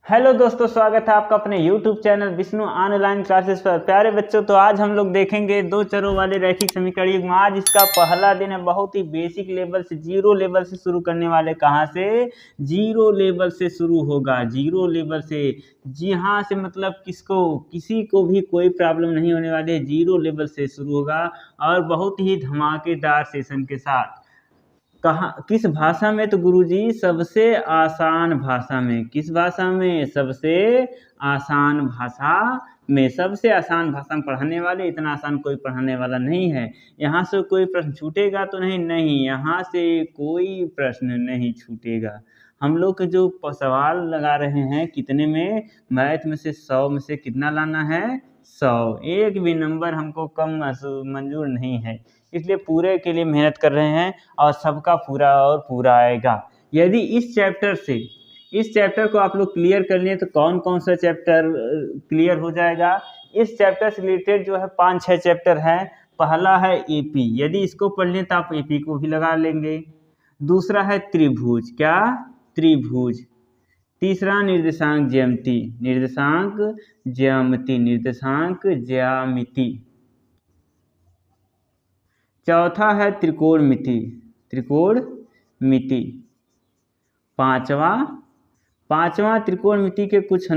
Hello दोस्तों, स्वागत है आपका अपने YouTube channel Vishnu online classes पर। प्यारे बच्चों, तो आज हम लोग देखेंगे दो चरों वाले रैखिक समीकरण युग्म। आज इसका पहला दिन है। बहुत ही बेसिक लेवल से, जीरो लेवल से शुरू करने वाले। कहाँ से? जीरो लेवल से शुरू होगा, जीरो लेवल से। जी हाँ, से मतलब किसी को भी कोई प्रॉब्लम नहीं होने वाली है। जीरो लेवल से शुरू होगा और बहुत ही धमाकेदार सेशन के साथ। कहाँ, किस भाषा में? तो गुरुजी सबसे आसान भाषा में। किस भाषा में? सबसे आसान भाषा में। सबसे आसान भाषा में पढ़ाने वाले। इतना आसान कोई पढ़ाने वाला नहीं है। यहाँ से कोई प्रश्न छूटेगा तो नहीं, यहाँ से कोई प्रश्न नहीं छूटेगा। हम लोग के जो सवाल लगा रहे हैं, कितने में? मैथ में से 100 में से कितना लाना है? 100। एक भी नंबर हमको कम मंजूर नहीं है, इसलिए पूरे के लिए मेहनत कर रहे हैं और सबका पूरा और पूरा आएगा। यदि इस चैप्टर को आप लोग क्लियर कर लिए तो कौन कौन सा चैप्टर क्लियर हो जाएगा? इस चैप्टर से रिलेटेड जो है 5-6 चैप्टर हैं। पहला है एपी, यदि इसको पढ़ लें तो आप एपी को भी लगा लेंगे। दूसरा है त्रिभुज, क्या? त्रिभुज। तीसरा निर्देशांक ज्यामिति, निर्देशांक ज्यामिति। चौथा है त्रिकोणमिति, पांचवा त्रिकोणमिति के कुछ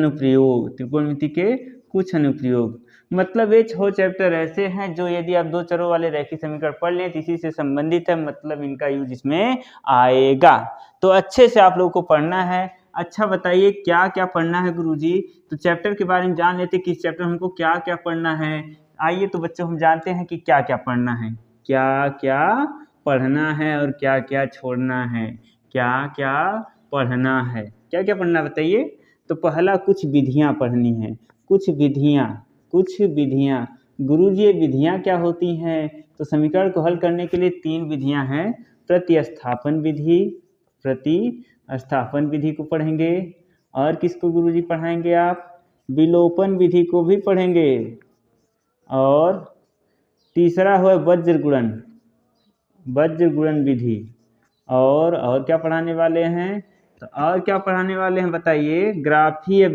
अनुप्रयोग। मतलब ये 6 चैप्टर ऐसे हैं जो यदि आप दो चरों वाले रैखिक समीकरण पढ़ लें तो इसी से संबंधित है, मतलब इनका यूज इसमें आएगा। तो अच्छे से आप लोगों को पढ़ना है। अच्छा बताइए क्या क्या पढ़ना है गुरुजी? तो चैप्टर के बारे में जान लेते कि इस चैप्टर हमको क्या क्या पढ़ना है। आइए तो बच्चों, हम जानते हैं कि क्या क्या पढ़ना है, क्या क्या पढ़ना है और क्या क्या छोड़ना है। क्या क्या पढ़ना है, क्या क्या पढ़ना बताइए? तो पहला कुछ विधियां पढ़नी है। कुछ विधियां। गुरुजी ये विधियां क्या होती हैं? तो समीकरण को हल करने के लिए 3 विधियां हैं। प्रतिस्थापन विधि को पढ़ेंगे। और किसको गुरुजी पढ़ाएंगे आप? विलोपन विधि को भी पढ़ेंगे। और तीसरा है वज्र गुणन विधि। और क्या पढ़ाने वाले हैं? तो और क्या पढ़ाने वाले हैं बताइए? ग्राफीय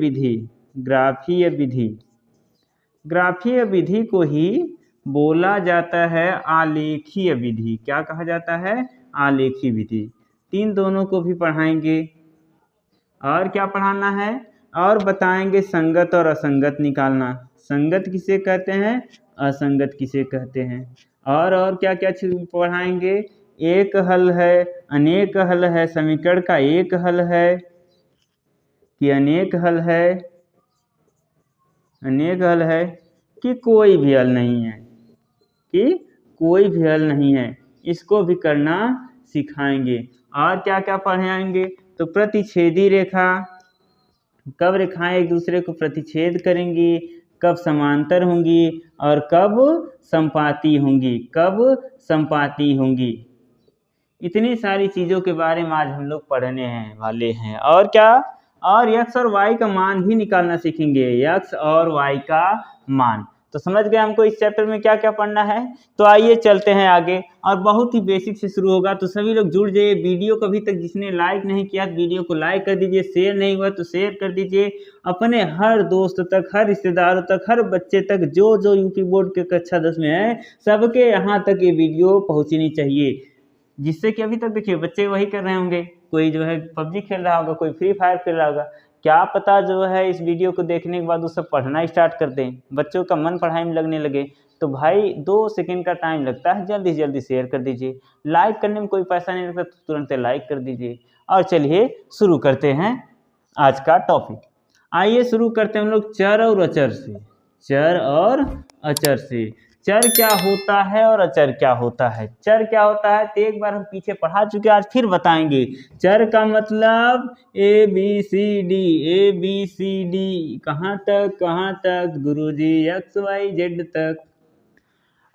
विधि को ही बोला जाता है आलेखीय विधि। क्या कहा जाता है? आलेखीय विधि। दोनों को भी पढ़ाएंगे। और क्या पढ़ाना है? और बताएंगे संगत और असंगत निकालना। संगत किसे कहते हैं, असंगत किसे कहते हैं। और क्या क्या चीज पढ़ाएंगे? एक हल है, अनेक हल है, समीकरण का एक हल है कि अनेक हल है, कि कोई भी हल नहीं है, इसको भी करना सिखाएंगे। और क्या क्या पढ़ाएंगे? तो प्रतिच्छेदी रेखा, कब रेखाएं एक दूसरे को प्रतिच्छेद करेंगी, कब समांतर होंगी और कब संपाती होंगी। इतनी सारी चीज़ों के बारे में आज हम लोग पढ़ने वाले हैं। और क्या? और x और y का मान भी निकालना सीखेंगे। x और y का मान। तो समझ गए हमको इस चैप्टर में क्या क्या पढ़ना है। तो आइए चलते हैं आगे। और बहुत ही बेसिक से शुरू होगा, तो सभी लोग जुड़ जाइए। वीडियो को अभी तक जिसने लाइक नहीं किया वीडियो को लाइक कर दीजिए, शेयर नहीं हुआ तो शेयर कर दीजिए अपने हर दोस्त तक, हर रिश्तेदारों तक, हर बच्चे तक जो यूपी बोर्ड के कक्षा 10 में है, सबके यहाँ तक ये वीडियो पहुँचनी चाहिए। जिससे कि अभी तक देखिए बच्चे वही कर रहे होंगे, कोई जो है पबजी खेल रहा होगा, कोई फ्री फायर खेल रहा होगा। क्या पता जो है इस वीडियो को देखने के बाद वो सब पढ़ना स्टार्ट कर दें, बच्चों का मन पढ़ाई में लगने लगे। तो भाई 2 सेकंड का टाइम लगता है, जल्दी से जल्दी शेयर कर दीजिए। लाइक करने में कोई पैसा नहीं लगता, तो तुरंत लाइक कर दीजिए। और चलिए शुरू करते हैं आज का टॉपिक। आइए शुरू करते हैं हम लोग चर और अचर से। चर क्या होता है और अचर क्या होता है? चर क्या होता है तो एक बार हम पीछे पढ़ा चुके हैं, आज फिर बताएंगे। चर का मतलब ABCD। कहाँ तक गुरुजी? XYZ तक।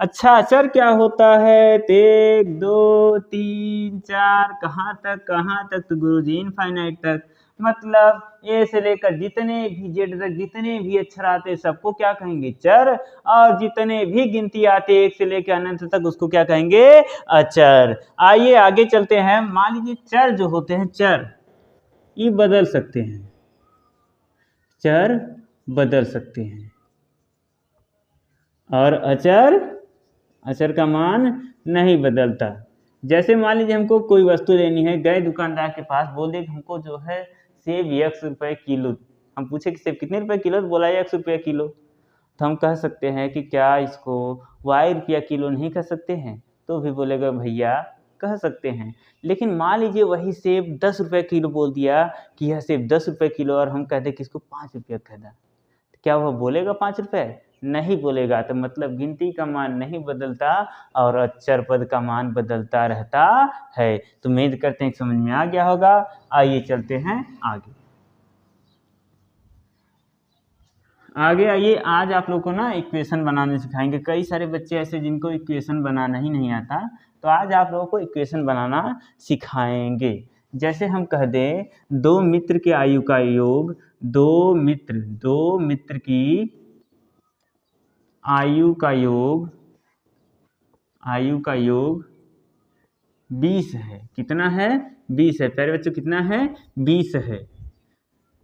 अच्छा, अचर क्या होता है? 1 2 3 4 कहाँ तक? तो गुरुजी इनफाइनाइट तक। मतलब ए से लेकर जितने भी जेड तक जितने भी अक्षर आते हैं सबको क्या कहेंगे? चर। और जितने भी गिनती आते 1 से लेकर अनंत तक उसको क्या कहेंगे? अचर। आइए आगे चलते हैं। मान लीजिए चर जो होते हैं, चर ये बदल सकते हैं। चर बदल सकते हैं। और अचर का मान नहीं बदलता। जैसे मान लीजिए हमको कोई वस्तु लेनी है, गए दुकानदार के पास, बोले कि हमको जो है सेब 100 रुपये किलो। हम पूछे कि सेब कितने रुपए किलो, तो बोला 100 रुपये किलो। तो हम कह सकते हैं कि क्या इसको y रुपया किलो नहीं कह सकते हैं? तो भी बोलेगा भैया कह सकते हैं। लेकिन मान लीजिए वही सेब 10 रुपये किलो बोल दिया कि यह सेब 10 रुपये किलो, और हम कहते कि इसको 5 रुपया कहना, तो क्या वह बोलेगा 5 रुपये? नहीं बोलेगा। तो मतलब गिनती का मान नहीं बदलता और अचर पद का मान बदलता रहता है। तो उम्मीद करते हैं समझ में आ गया होगा। आइए चलते हैं आगे। आइए, आज आप लोग को ना इक्वेशन बनाने सिखाएंगे। कई सारे बच्चे ऐसे जिनको इक्वेशन बनाना ही नहीं आता, तो आज आप लोगों को इक्वेशन बनाना सिखाएंगे। जैसे हम कह दें दो मित्र के आयु का योग, दो मित्र की आयु का योग 20 है। कितना है? 20 है। प्यारे बच्चों कितना है? 20 है।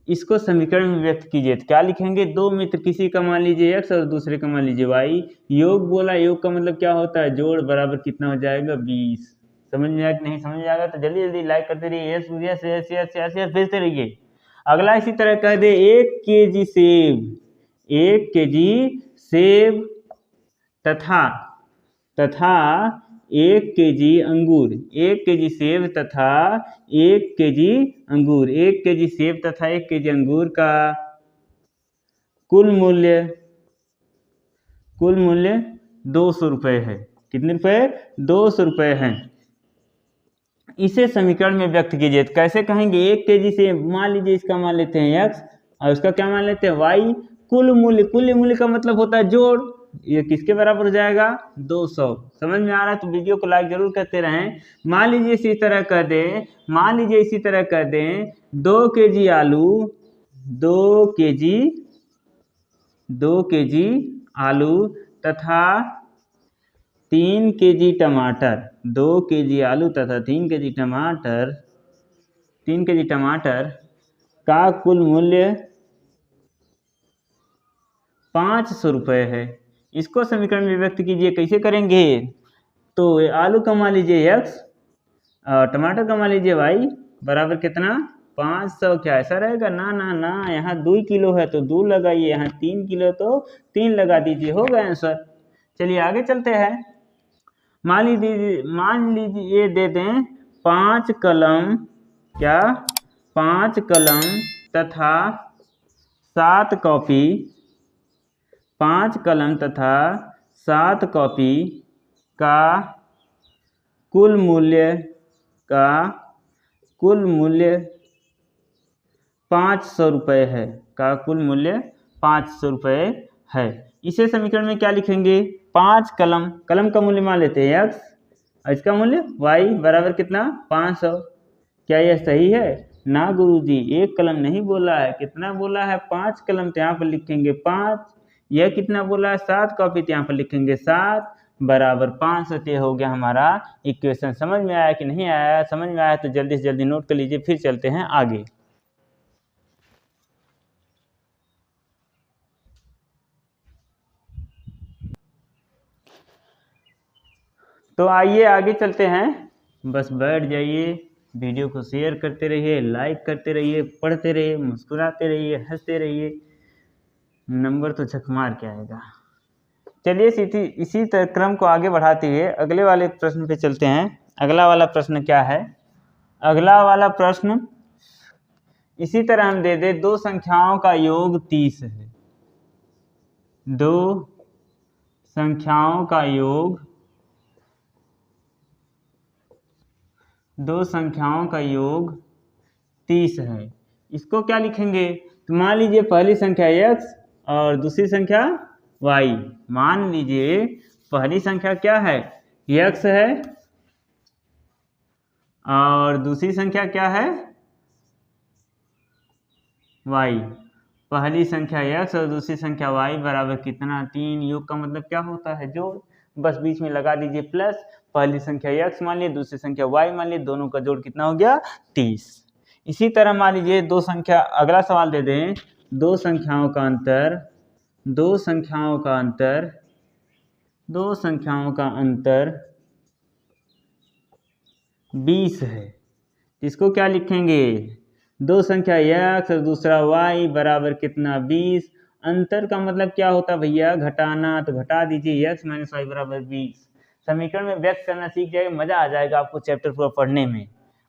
इसको समीकरण में व्यक्त कीजिए। तो क्या लिखेंगे? दो मित्र, किसी का मान लीजिए x और दूसरे का मान लीजिए y। योग बोला, योग का मतलब क्या होता है? जोड़, बराबर कितना हो जाएगा? 20। समझ में आया कि नहीं समझ में आएगा? तो जल्दी जल्दी लाइक करते रहिए, यस भेजते रहिए। अगला इसी तरह कह दे 1 kg सेब, 1 kg सेब तथा 1 kg अंगूर, 1 kg सेब तथा 1 kg अंगूर, 1 kg सेब तथा 1 kg अंगूर का कुल मूल्य 200 रुपये है। कितने रुपए? 200 रुपये हैं। इसे समीकरण में व्यक्त कीजिए। तो कैसे कहेंगे? 1 kg सेब, मान लीजिए इसका मान लेते हैं x और उसका क्या मान लेते हैं? y। कुल मूल्य का मतलब होता है जोड़। ये किसके बराबर हो जाएगा? 200। समझ में आ रहा है? तो वीडियो को लाइक जरूर करते रहें। मान लीजिए इसी तरह कर दें 2 kg आलू, 2 kg आलू तथा 3 kg टमाटर, 2 kg आलू तथा 3 kg टमाटर का कुल मूल्य 500 रुपये है। इसको समीकरण में व्यक्त कीजिए। कैसे करेंगे? तो आलू का मान लीजिए x और टमाटर का मान लीजिए y, बराबर कितना? 500। क्या ऐसा रहेगा? ना, यहाँ 2 किलो है तो 2 लगाइए, यहाँ 3 किलो तो 3 लगा दीजिए, हो गया आंसर। चलिए आगे चलते हैं। मान लीजिए दे दें 5 कलम, क्या? 5 कलम तथा 7 कॉपी, 5 कलम तथा 7 कॉपी का कुल मूल्य 500 रुपये है। का कुल मूल्य 500 रुपये है। इसे समीकरण में क्या लिखेंगे? 5 कलम का मूल्य मान लेते हैं x और इसका मूल्य y, बराबर कितना? 500। क्या यह सही है? ना गुरुजी, 1 कलम नहीं बोला है। कितना बोला है? 5 कलम। तो यहाँ पर लिखेंगे 5। यह कितना बोला है? 7 कॉपी। तो यहाँ पर लिखेंगे 7 बराबर 500। ये हो गया हमारा इक्वेशन। समझ में आया कि नहीं आया? समझ में आया तो जल्दी से जल्दी नोट कर लीजिए। फिर चलते हैं आगे। तो आइए आगे चलते हैं। बस बैठ जाइए, वीडियो को शेयर करते रहिए, लाइक करते रहिए, पढ़ते रहिए, मुस्कुराते रहिए, हंसते रहिए। नंबर तो झकमार के आएगा। चलिए इसी क्रम को आगे बढ़ाते हुए अगले वाले प्रश्न पे चलते हैं। अगला वाला प्रश्न क्या है? अगला वाला प्रश्न इसी तरह हम दे दे 2 संख्याओं का योग 30 है। 2 संख्याओं का योग 30 है। इसको क्या लिखेंगे? तो मान लीजिए पहली संख्या x और दूसरी संख्या y। मान लीजिए पहली संख्या क्या है? x है और दूसरी संख्या क्या है? y। पहली संख्या x और दूसरी संख्या y बराबर कितना? 3। योग का मतलब क्या होता है? जोड़। बस बीच में लगा दीजिए प्लस। पहली संख्या x मान लिए, दूसरी संख्या y मान लिए, दोनों का जोड़ कितना हो गया? 30। इसी तरह मान लीजिए 2 संख्या, अगला सवाल दे दें दो संख्याओं का अंतर, दो संख्याओं का अंतर, दो संख्याओं का अंतर 20 है। इसको क्या लिखेंगे? दो संख्या x और दूसरा y बराबर कितना 20। अंतर का मतलब क्या होता है भैया? घटाना। तो घटा दीजिए x माइनस वाई बराबर 20। समीकरण में व्यक्त करना सीख जाएगा, मजा आ जाएगा आपको चैप्टर पूरा पढ़ने में।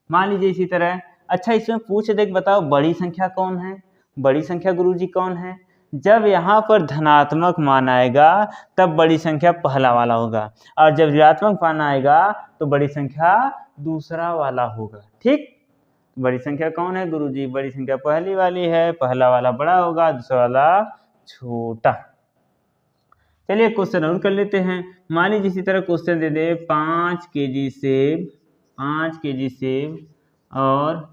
मान लीजिए इसी तरह, अच्छा इसमें पूछ देख बताओ बड़ी संख्या कौन है? बड़ी संख्या गुरुजी कौन है? जब यहाँ पर धनात्मक मान आएगा तब बड़ी संख्या पहला वाला होगा, और जब ऋणात्मक मान आएगा तो बड़ी संख्या दूसरा वाला होगा। ठीक, बड़ी संख्या कौन है गुरुजी? बड़ी संख्या पहली वाली है, पहला वाला बड़ा होगा, दूसरा वाला छोटा। चलिए क्वेश्चन और कर लेते हैं। मान लीजिए इसी तरह क्वेश्चन दे दे 5 केजी सेब, 5 केजी सेब और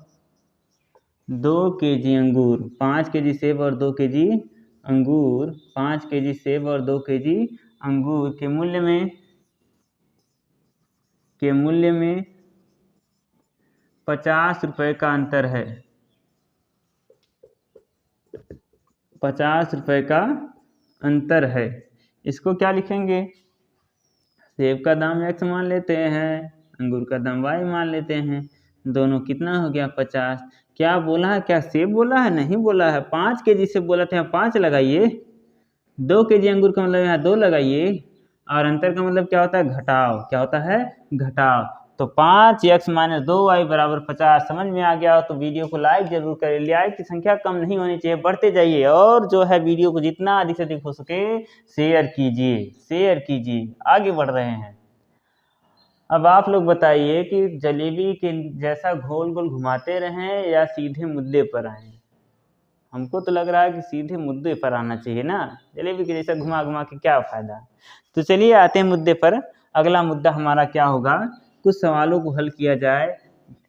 2 केजी अंगूर। 5 केजी सेब और 2 केजी अंगूर, 5 केजी सेब और 2 केजी अंगूर के मूल्य में 50 रुपए का अंतर है। 50 रुपए का अंतर है। इसको क्या लिखेंगे? सेब का दाम x मान लेते हैं, अंगूर का दाम y मान लेते हैं। दोनों कितना हो गया? 50। क्या बोला है? क्या सेब बोला है? नहीं बोला है। 5 केजी सेब बोला था, यहाँ 5 लगाइए। 2 केजी अंगूर का मतलब यहाँ 2 लगाइए। और अंतर का मतलब क्या होता है? घटाव। क्या होता है? घटाव। तो 5x माइनस 2y बराबर 50। समझ में आ गया हो तो वीडियो को लाइक जरूर करें। लाइक की संख्या कम नहीं होनी चाहिए, बढ़ते जाइए। और जो है वीडियो को जितना अधिक से अधिक हो सके शेयर कीजिए, शेयर कीजिए। आगे बढ़ रहे हैं। अब आप लोग बताइए कि जलेबी के जैसा गोल गोल घुमाते रहें या सीधे मुद्दे पर आए? हमको तो लग रहा है कि सीधे मुद्दे पर आना चाहिए ना, जलेबी के जैसा घुमा घुमा के क्या फायदा। तो चलिए आते हैं मुद्दे पर। अगला मुद्दा हमारा क्या होगा? कुछ सवालों को हल किया जाए।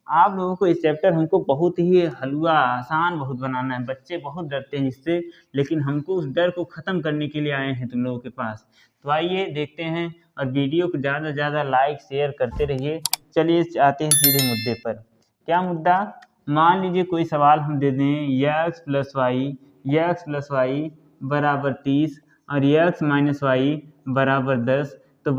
आप लोगों को इस चैप्टर हमको बहुत ही हलवा आसान बहुत बनाना है। बच्चे बहुत डरते हैं इससे, लेकिन हमको उस डर को ख़त्म करने के लिए आए हैं तुम लोगों के पास। तो आइए देखते हैं, और वीडियो को ज़्यादा से ज़्यादा लाइक शेयर करते रहिए। चलिए आते हैं सीधे मुद्दे पर। क्या मुद्दा? मान लीजिए कोई सवाल हम दे दें x प्लस वाई बराबर 30 और x माइनस वाई बराबर 10। तो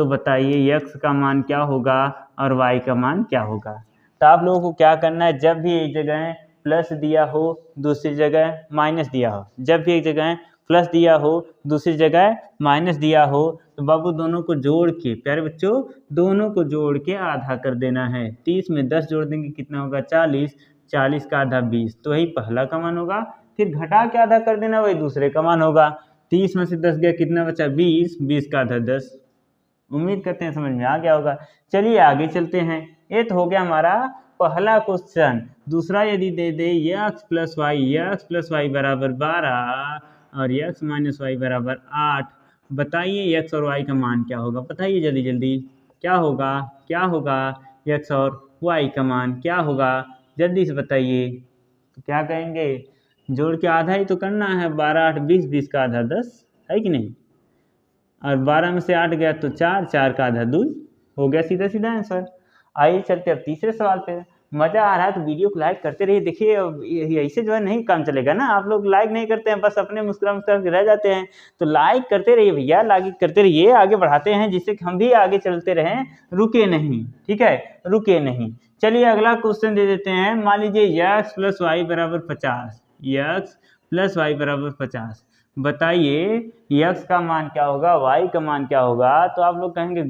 बताइए x का मान क्या होगा और y का मान क्या होगा? तो आप लोगों को क्या करना है, जब भी एक जगह प्लस दिया हो दूसरी जगह माइनस दिया हो, जब भी एक जगह प्लस दिया हो दूसरी जगह माइनस दिया हो, तो बाबू दोनों को जोड़ के, प्यारे बच्चों दोनों को जोड़ के आधा कर देना है। 30 में 10 जोड़ देंगे कितना होगा? 40। 40 का आधा 20, तो वही पहला का मान होगा। फिर घटा के आधा कर देना, वही दूसरे का मान होगा। 30 में से 10 गया, कितना बचा? 20। 20 का आधा 10। उम्मीद करते हैं समझ में आ गया होगा। चलिए आगे चलते हैं। ये तो हो गया हमारा पहला क्वेश्चन। दूसरा यदि दे दे x प्लस वाई बराबर 12 और x माइनस वाई बराबर 8। बताइए x और y का मान क्या होगा? बताइए जल्दी जल्दी। क्या होगा x और y का मान क्या होगा? जल्दी से बताइए। तो क्या कहेंगे? जोड़ के आधा ही तो करना है। 12 8 20, 20 का आधा 10 है कि नहीं? और 12 में से 8 गया तो 4, 4 का आधा 2 हो गया। सीधा सीधा आंसर। आइए चलते अब तीसरे सवाल पे। मज़ा आ रहा है तो वीडियो को लाइक करते रहिए। देखिए ऐसे जो है नहीं काम चलेगा ना, आप लोग लाइक नहीं करते हैं, बस अपने मुस्कुरा के रह जाते हैं। तो लाइक करते रहिए भैया, लाइक करते रहिए, आगे बढ़ाते हैं जिससे कि हम भी आगे चलते रहें, रुके नहीं। ठीक है, रुके नहीं। चलिए अगला क्वेश्चन दे देते हैं। मान लीजिए x प्लस वाई बराबर 50, x प्लस वाई बराबर 50। बताइए x का मान क्या होगा, y का मान क्या होगा? तो आप लोग कहेंगे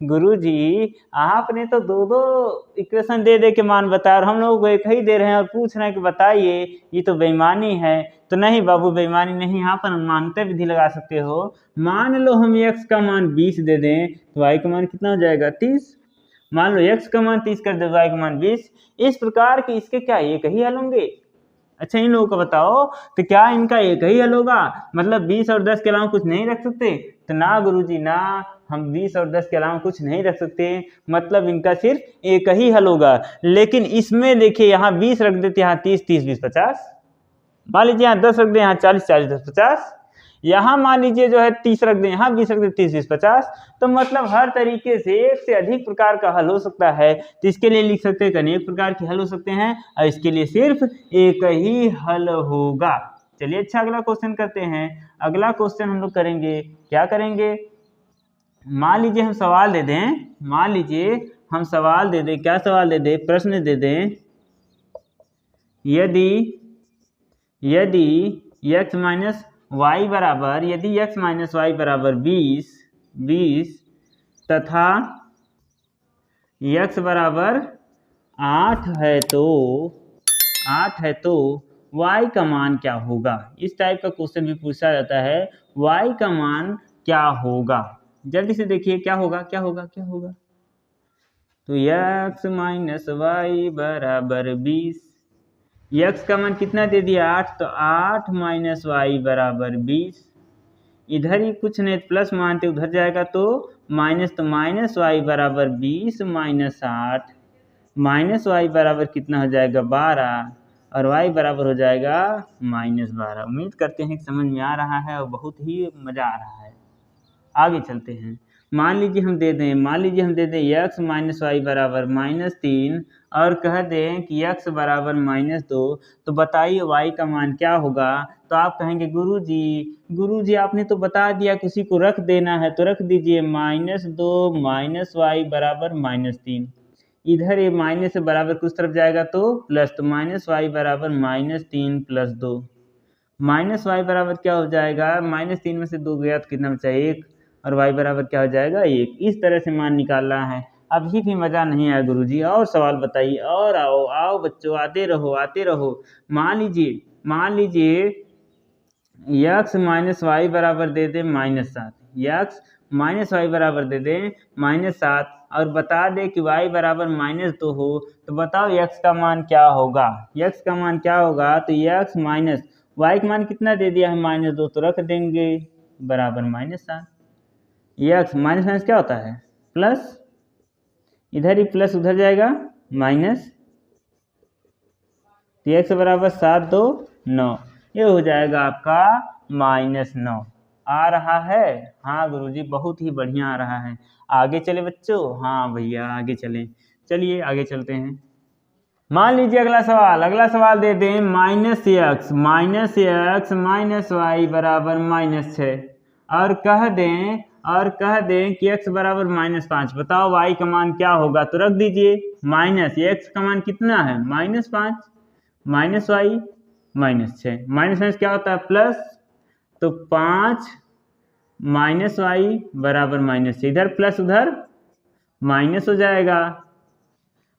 गुरुजी आपने तो दो इक्वेशन दे दे के मान बताया और हम लोग को एक ही दे रहे हैं और पूछ रहे हैं कि बताइए, ये तो बेईमानी है। तो नहीं बाबू, बेईमानी नहीं, यहाँ पर अनुमानता विधि लगा सकते हो। मान लो हम x का मान 20 दे दें तो y का मान कितना हो जाएगा? 30। मान लो x का मान 30 कर दे, y का मान 20। इस प्रकार के इसके क्या एक ही हल होंगे? अच्छा इन लोगों को बताओ, तो क्या इनका एक ही हल होगा? मतलब 20 और 10 के अलावा कुछ नहीं रख सकते? तो ना गुरुजी ना, हम 20 और 10 के अलावा कुछ नहीं रख सकते, मतलब इनका सिर्फ एक ही हल होगा। लेकिन इसमें देखिए यहाँ 20 रख देते, यहाँ 30 30 20 50। मान लीजिए यहाँ 10 रख दे, यहाँ 40 40 10 50। यहाँ मान लीजिए जो है 30 रख दें, यहाँ 20 रख दें, 30 20 50। तो मतलब हर तरीके से एक से अधिक प्रकार का हल हो सकता है। तो इसके लिए लिख सकते हैं कि अनेक प्रकार के हल हो सकते हैं और इसके लिए सिर्फ एक ही हल होगा। चलिए अच्छा अगला क्वेश्चन करते हैं। अगला क्वेश्चन हम लोग करेंगे, क्या करेंगे, मान लीजिए हम सवाल दे दें, मान लीजिए हम सवाल दे दें, क्या सवाल दे दें, प्रश्न दे दें, यदि x माइनस वाई बराबर, यदि x माइनस वाई बराबर 20 तथा x बराबर 8 है तो y का मान क्या होगा। इस टाइप का क्वेश्चन भी पूछा जाता है, y का मान क्या होगा। जल्दी से देखिए क्या होगा, क्या होगा, क्या होगा। तो x माइनस वाई बराबर 20, x का मान कितना दे दिया 8, तो 8 माइनस वाई बराबर 20। इधर ही कुछ नहीं प्लस मानते उधर जाएगा तो माइनस, तो माइनस वाई बराबर 20 माइनस 8, माइनस वाई बराबर कितना हो जाएगा 12 और y बराबर हो जाएगा माइनस 12। उम्मीद करते हैं कि समझ में आ रहा है और बहुत ही मज़ा आ रहा है। आगे चलते हैं। मान लीजिए हम दे दें x माइनस वाई बराबर -3 और कह दें कि x बराबर -2, तो बताइए y का मान क्या होगा। तो आप कहेंगे गुरुजी आपने तो बता दिया कि उसी को रख देना है, तो रख दीजिए -2 माइनस वाई बराबर -3। इधर ये माइनस से बराबर कुछ तरफ जाएगा तो प्लस, तो माइनस वाई बराबर -3 + 2, माइनस वाई बराबर क्या हो जाएगा, -3 में से 2 गया तो कितना बचा 1 और y बराबर क्या हो जाएगा 1। इस तरह से मान निकालना है। अभी भी मज़ा नहीं आया गुरुजी, और सवाल बताइए, और आओ बच्चों, आते रहो। मान लीजिए x माइनस वाई बराबर दे दें -7, x माइनस वाई बराबर दे दें -7 और बता दें कि y बराबर -2 हो, तो बताओ x का मान क्या होगा। x का मान क्या होगा, तो x माइनस y का मान कितना दे दिया है -2, तो रख देंगे बराबर -7। x माइनस क्या होता है प्लस, इधर ही प्लस उधर जाएगा माइनस, तो x बराबर 7 2 9, ये हो जाएगा आपका -9। आ रहा है, हाँ गुरुजी बहुत ही बढ़िया आ रहा है। आगे चले बच्चों, हाँ भैया आगे चलें, चलिए आगे चलते हैं। मान लीजिए अगला सवाल दे दें -x माइनस वाई बराबर -6 और कह दें कि x बराबर -5। बताओ y का मान क्या होगा, तो रख दीजिए माइनस, x का मान कितना है -5 माइनस वाई -6, माइनस क्या होता है प्लस, तो 5 माइनस वाई बराबर -6, इधर प्लस उधर माइनस हो जाएगा,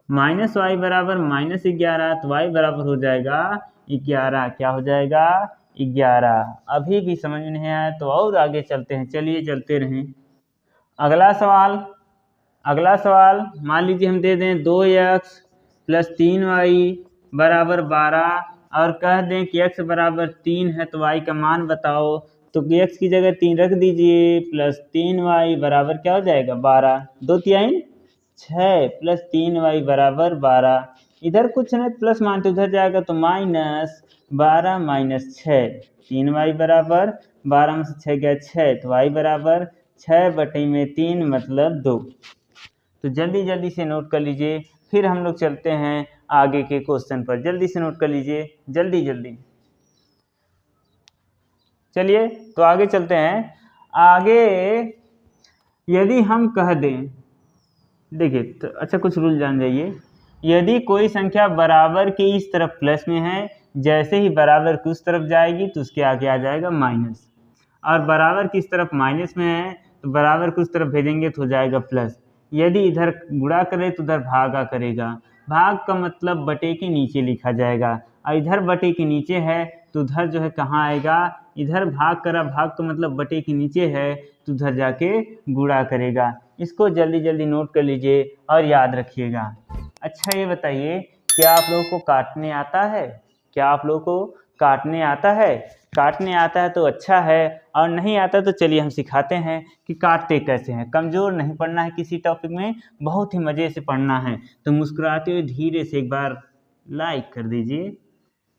माइनस वाई बराबर -11, तो y बराबर हो जाएगा 11। क्या हो जाएगा 11। अभी भी समझ में नहीं आया तो और आगे चलते हैं, चलिए चलते रहें। अगला सवाल मान लीजिए हम दे दें 2x + 3y बराबर 12 और कह दें कि x बराबर 3 है, तो y का मान बताओ। तो x की जगह 3 रख दीजिए प्लस 3y बराबर क्या हो जाएगा 12, 2 3 6 + 3y बराबर 12। इधर कुछ नहीं प्लस मानते उधर जाएगा तो -12 - 6, 3y बराबर 12 में से 6 गया 6, तो y बराबर 6/3 मतलब 2। तो जल्दी से नोट कर लीजिए, फिर हम लोग चलते हैं आगे के क्वेश्चन पर। जल्दी से नोट कर लीजिए, जल्दी। चलिए तो आगे चलते हैं। आगे यदि हम कह दें, देखिए तो अच्छा कुछ रूल जान जाइए। यदि कोई संख्या बराबर के इस तरफ प्लस में है, जैसे ही बराबर की उस तरफ जाएगी तो उसके आगे आ जाएगा माइनस, और बराबर की इस तरफ माइनस में है तो बराबर की उस तरफ भेजेंगे तो हो जाएगा प्लस। यदि इधर गुणा करे तो उधर भागा करेगा, भाग का मतलब बटे के नीचे लिखा जाएगा, और इधर बटे के नीचे है तो उधर जो है कहाँ आएगा, इधर भाग करा, भाग का मतलब बटे के नीचे है तो उधर जाके गुणा करेगा। इसको जल्दी नोट कर लीजिए और याद रखिएगा। अच्छा ये बताइए, क्या आप लोगों को काटने आता है? काटने आता है तो अच्छा है, और नहीं आता तो चलिए हम सिखाते हैं कि काटते कैसे हैं। कमज़ोर नहीं पढ़ना है किसी टॉपिक में, बहुत ही मज़े से पढ़ना है। तो मुस्कुराते हुए धीरे से एक बार लाइक कर दीजिए,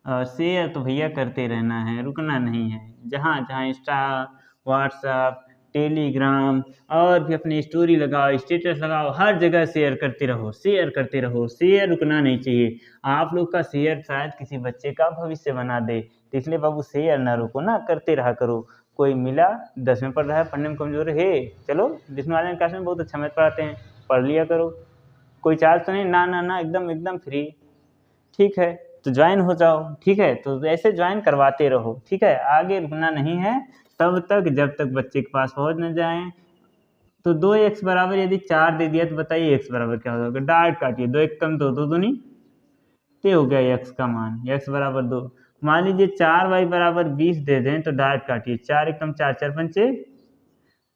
और शेयर तो भैया करते रहना है, रुकना नहीं है। जहाँ जहाँ इंस्टा, व्हाट्सअप, टेलीग्राम और भी अपनी स्टोरी लगाओ, स्टेटस लगाओ, हर जगह शेयर करते रहो, शेयर करते रहो। शेयर रुकना नहीं चाहिए। आप लोग का शेयर शायद किसी बच्चे का भविष्य बना दे, तो इसलिए बाबू शेयर ना रुको ना, करते रहा करो। कोई मिला 10 में पढ़ रहा है, पढ़ने में कमजोर है, चलो विष्णु ऑनलाइन क्लास में बहुत अच्छा मैथ पढ़ाते हैं, पढ़ लिया करो। कोई चार्ज तो नहीं, ना ना ना, एकदम एकदम फ्री। ठीक है, तो ज्वाइन हो जाओ। ठीक है, तो ऐसे ज्वाइन करवाते रहो। ठीक है, आगे रुकना नहीं है तब तक जब तक बच्चे के पास पहुंच न जाए। तो 2x बराबर यदि 4 दे दिया तो बताइए x बराबर क्या होगा। डायरेक्ट काटिए, 2 एक कम 2, 2 दूनी ते हो गया x का मान, x बराबर 2। मान लीजिए 4y बराबर 20 दे दें तो डायरेक्ट काटिए, 4 एक कम 4, 4 पंचे,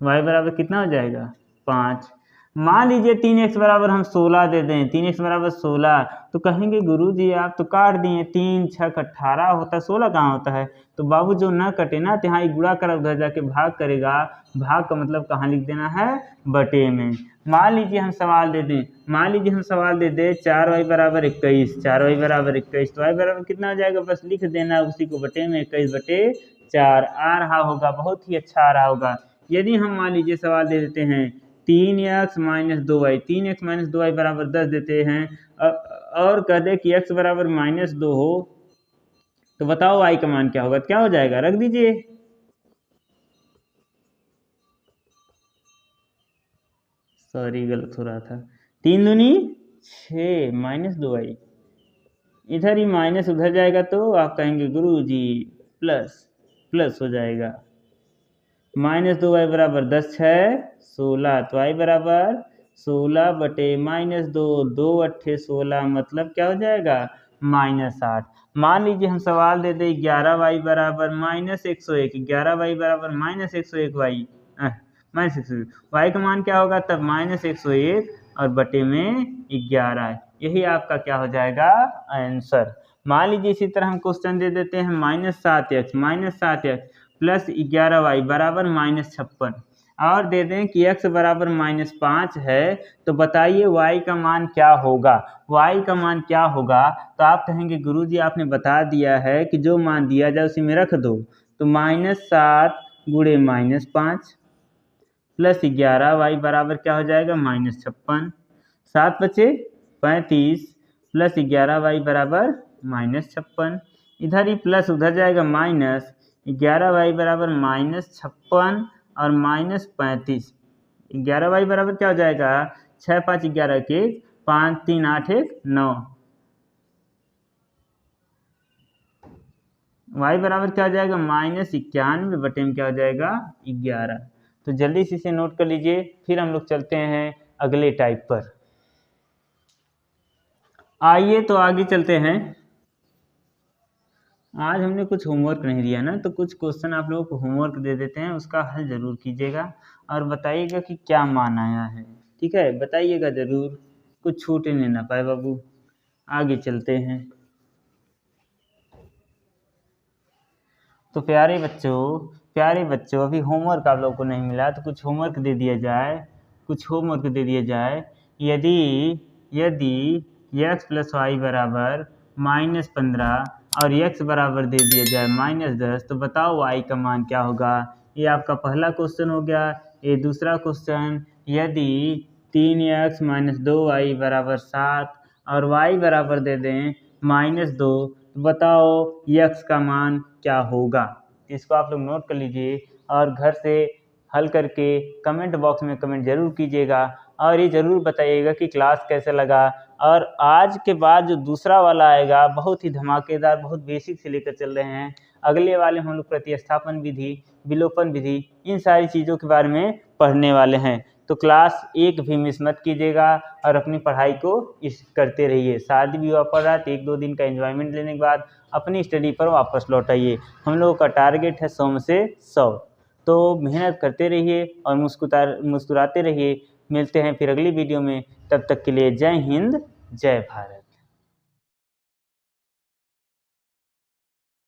y बराबर कितना हो जाएगा 5। मान लीजिए 3x बराबर हम 16 दे दें, 3x बराबर 16, तो कहेंगे गुरुजी आप तो काट दिए, 3 6 18 होता है, 16 कहाँ होता है। तो बाबू जो ना कटे ना, तो यहाँ एक गुणा कर उधर जाके भाग करेगा। भाग का मतलब कहाँ लिख देना है, बटे में। मान लीजिए हम सवाल दे दें, 4y बराबर 21, 4y बराबर 21, तो y बराबर कितना हो जाएगा, बस लिख देना उसी को बटे में, 21/4 आ रहा होगा, बहुत ही अच्छा आ रहा होगा। यदि हम मान लीजिए सवाल दे देते हैं 3x - 2y, 3x - 2y बराबर 10 देते हैं, और कह दे कि x बराबर -2 हो, तो बताओ y का मान क्या होगा। क्या हो जाएगा, रख दीजिए। सॉरी गलत हो रहा था, 3 दूनी 6 - 2y, इधर ही माइनस उधर जाएगा तो आप कहेंगे गुरुजी प्लस हो जाएगा। -2y बराबर 10 6 16, तो y बराबर 16/-2, 2 अट्ठे 16, मतलब क्या हो जाएगा -8। मान लीजिए हम सवाल दे दें 11y बराबर -101, 11y बराबर -101y, -101, y का मान क्या होगा तब -101 और बटे में 11, यही आपका क्या हो जाएगा आंसर। मान लीजिए इसी तरह हम क्वेश्चन दे देते हैं -7x प्लस 11y बराबर -56, और दे दें कि x बराबर -5 है, तो बताइए y का मान क्या होगा। y का मान क्या होगा, तो आप कहेंगे गुरुजी आपने बता दिया है कि जो मान दिया जाए उसी में रख दो, तो -7 गुणे -5 प्लस 11y बराबर क्या हो जाएगा -56, 7 बचे 35 प्लस 11y बराबर -56, इधर ही प्लस उधर जाएगा माइनस, 11y बराबर -56 और -35, 11y बराबर क्या हो जाएगा 6 5 11 के 5 3 8 1 9, y बराबर क्या हो जाएगा -91 बटे में क्या हो जाएगा 11। तो जल्दी से इसे नोट कर लीजिए, फिर हम लोग चलते हैं अगले टाइप पर। आइए तो आगे चलते हैं। आज हमने कुछ होमवर्क नहीं दिया ना, तो कुछ क्वेश्चन आप लोगों को होमवर्क दे देते हैं, उसका हल जरूर कीजिएगा और बताइएगा कि क्या मान आया है। ठीक है, बताइएगा जरूर, कुछ छूटने ना पाए बाबू। आगे चलते हैं। तो प्यारे बच्चों अभी होमवर्क आप लोगों को नहीं मिला, तो कुछ होमवर्क दे दिया जाए। यदि x प्लस वाई बराबर -15 और x बराबर दे दिया जाए -10, तो बताओ y का मान क्या होगा। ये आपका पहला क्वेश्चन हो गया। ये दूसरा क्वेश्चन, यदि 3x - 2y बराबर 7 और y बराबर दे दें -2, तो बताओ x का मान क्या होगा। इसको आप लोग नोट कर लीजिए और घर से हल करके कमेंट बॉक्स में कमेंट जरूर कीजिएगा, और ये ज़रूर बताइएगा कि क्लास कैसे लगा। और आज के बाद जो दूसरा वाला आएगा बहुत ही धमाकेदार, बहुत बेसिक से लेकर चल रहे हैं। अगले वाले हम लोग प्रतिस्थापन विधि, विलोपन विधि, इन सारी चीज़ों के बारे में पढ़ने वाले हैं। तो क्लास एक भी मिस मत कीजिएगा और अपनी पढ़ाई को करते रहिए। शादी विवाह पड़ रहा है तो 1-2 दिन का एंजॉयमेंट लेने के बाद अपनी स्टडी पर वापस लौट आइए। हम लोगों का टारगेट है 100 में से 100। तो मेहनत करते रहिए और मुस्कुराते रहिए। मिलते हैं फिर अगली वीडियो में, तब तक के लिए जय हिंद जय भारत।